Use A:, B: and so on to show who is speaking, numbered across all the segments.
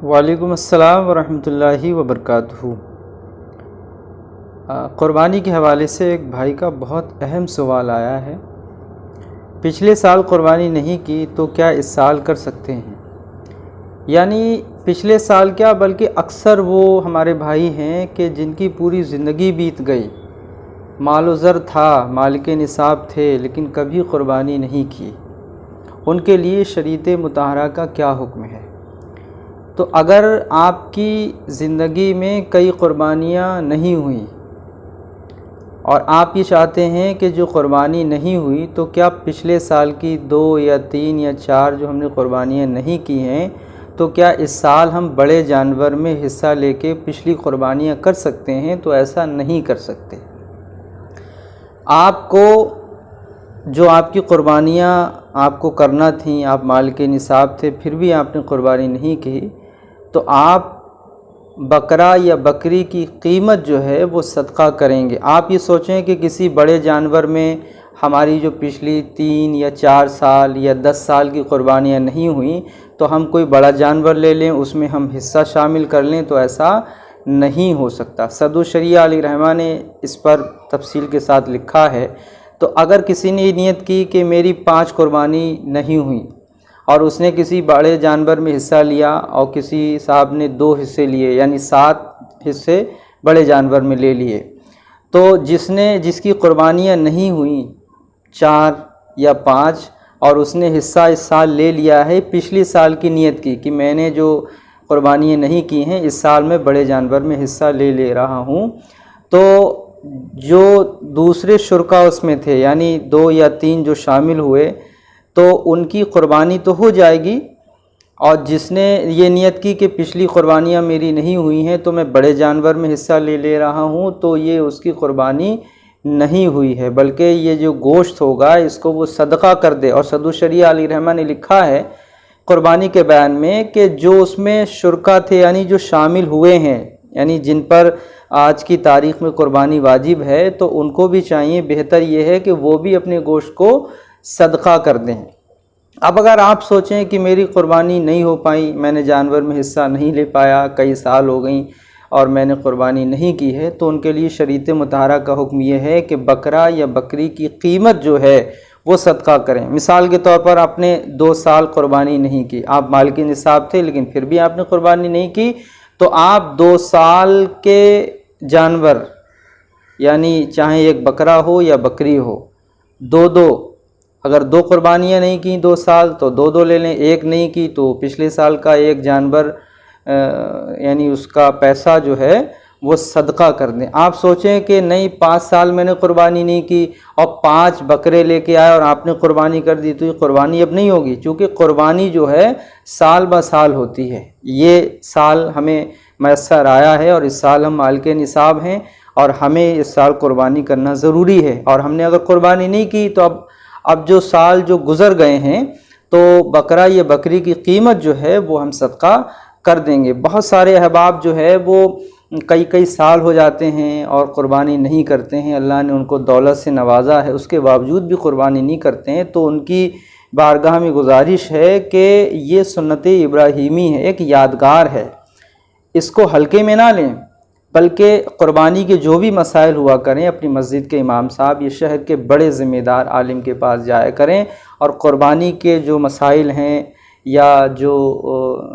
A: وعلیکم السلام ورحمۃ اللہ وبرکاتہ۔ قربانی کے حوالے سے ایک بھائی کا بہت اہم سوال آیا ہے۔ پچھلے سال قربانی نہیں کی تو کیا اس سال کر سکتے ہیں؟ یعنی پچھلے سال کیا بلکہ اکثر وہ ہمارے بھائی ہیں کہ جن کی پوری زندگی بیت گئی، مال و زر تھا، مالک نصاب تھے، لیکن کبھی قربانی نہیں کی۔ ان کے لیے شریعت مطہرہ کا کیا حکم ہے؟ تو اگر آپ کی زندگی میں کئی قربانیاں نہیں ہوئیں اور آپ یہ چاہتے ہیں کہ جو قربانی نہیں ہوئی تو کیا پچھلے سال کی 2 یا 3 یا 4 جو ہم نے قربانیاں نہیں کی ہیں تو کیا اس سال ہم بڑے جانور میں حصہ لے کے پچھلی قربانیاں کر سکتے ہیں؟ تو ایسا نہیں کر سکتے۔ آپ کو جو آپ کی قربانیاں آپ کو کرنا تھیں، آپ مالک نصاب تھے، پھر بھی آپ نے قربانی نہیں کی، تو آپ بکرا یا بکری کی قیمت جو ہے وہ صدقہ کریں گے۔ آپ یہ سوچیں کہ کسی بڑے جانور میں ہماری جو پچھلی 3 یا 4 سال یا 10 سال کی قربانیاں نہیں ہوئیں تو ہم کوئی بڑا جانور لے لیں، اس میں ہم حصہ شامل کر لیں، تو ایسا نہیں ہو سکتا۔ صدر الشریعہ علیہ رحمہ نے اس پر تفصیل کے ساتھ لکھا ہے۔ تو اگر کسی نے نیت کی کہ میری 5 قربانی نہیں ہوئیں اور اس نے کسی بڑے جانور میں حصہ لیا اور کسی صاحب نے 2 حصے لیے، یعنی 7 حصے بڑے جانور میں لے لیے، تو جس کی قربانیاں نہیں ہوئیں 4 یا 5 اور اس نے حصہ اس سال لے لیا ہے، پچھلی سال کی نیت کی کہ میں نے جو قربانیاں نہیں کی ہیں اس سال میں بڑے جانور میں حصہ لے رہا ہوں، تو جو دوسرے شرکا اس میں تھے، یعنی 2 یا 3 جو شامل ہوئے، تو ان کی قربانی تو ہو جائے گی، اور جس نے یہ نیت کی کہ پچھلی قربانیاں میری نہیں ہوئی ہیں تو میں بڑے جانور میں حصہ لے رہا ہوں، تو یہ اس کی قربانی نہیں ہوئی ہے، بلکہ یہ جو گوشت ہوگا اس کو وہ صدقہ کر دے۔ اور صدر الشریعہ علیہ رحمہ نے لکھا ہے قربانی کے بیان میں کہ جو اس میں شرکا تھے، یعنی جو شامل ہوئے ہیں، یعنی جن پر آج کی تاریخ میں قربانی واجب ہے، تو ان کو بھی چاہیے، بہتر یہ ہے کہ وہ بھی اپنے گوشت کو صدقہ کر دیں۔ اب اگر آپ سوچیں کہ میری قربانی نہیں ہو پائی، میں نے جانور میں حصہ نہیں لے پایا، کئی سال ہو گئیں اور میں نے قربانی نہیں کی ہے، تو ان کے لیے شریعت مطہرہ کا حکم یہ ہے کہ بکرا یا بکری کی قیمت جو ہے وہ صدقہ کریں۔ مثال کے طور پر آپ نے 2 سال قربانی نہیں کی، آپ مالک نصاب تھے لیکن پھر بھی آپ نے قربانی نہیں کی، تو آپ 2 سال کے جانور، یعنی چاہے ایک بکرا ہو یا بکری ہو، 2 اگر 2 قربانیاں نہیں کی 2 سال تو 2 لے لیں، ایک نہیں کی تو پچھلے سال کا ایک جانور یعنی اس کا پیسہ جو ہے وہ صدقہ کر دیں۔ آپ سوچیں کہ نہیں 5 سال میں نے قربانی نہیں کی اور 5 بکرے لے کے آئے اور آپ نے قربانی کر دی، تو یہ قربانی اب نہیں ہوگی، چونکہ قربانی جو ہے سال بہ سال ہوتی ہے۔ یہ سال ہمیں میسر آیا ہے اور اس سال ہم مالک نصاب ہیں اور ہمیں اس سال قربانی کرنا ضروری ہے، اور ہم نے اگر قربانی نہیں کی تو اب جو سال جو گزر گئے ہیں تو بکرا یا بکری کی قیمت جو ہے وہ ہم صدقہ کر دیں گے۔ بہت سارے احباب جو ہے وہ کئی سال ہو جاتے ہیں اور قربانی نہیں کرتے ہیں، اللہ نے ان کو دولت سے نوازا ہے، اس کے باوجود بھی قربانی نہیں کرتے ہیں، تو ان کی بارگاہ میں گزارش ہے کہ یہ سنت ابراہیمی ہے، ایک یادگار ہے، اس کو ہلکے میں نہ لیں، بلکہ قربانی کے جو بھی مسائل ہوا کریں اپنی مسجد کے امام صاحب یا شہر کے بڑے ذمہ دار عالم کے پاس جایا کریں، اور قربانی کے جو مسائل ہیں یا جو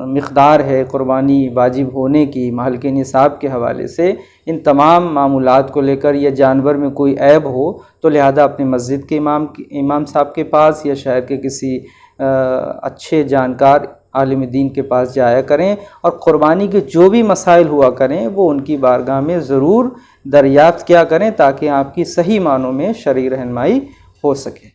A: مقدار ہے قربانی واجب ہونے کی محل کے نصاب کے حوالے سے، ان تمام معمولات کو لے کر، یا جانور میں کوئی عیب ہو تو لہذا اپنے مسجد کے امام صاحب کے پاس یا شہر کے کسی اچھے جانکار عالم دین کے پاس جایا کریں، اور قربانی کے جو بھی مسائل ہوا کریں وہ ان کی بارگاہ میں ضرور دریافت کیا کریں، تاکہ آپ کی صحیح معنوں میں شرعی رہنمائی ہو سکے۔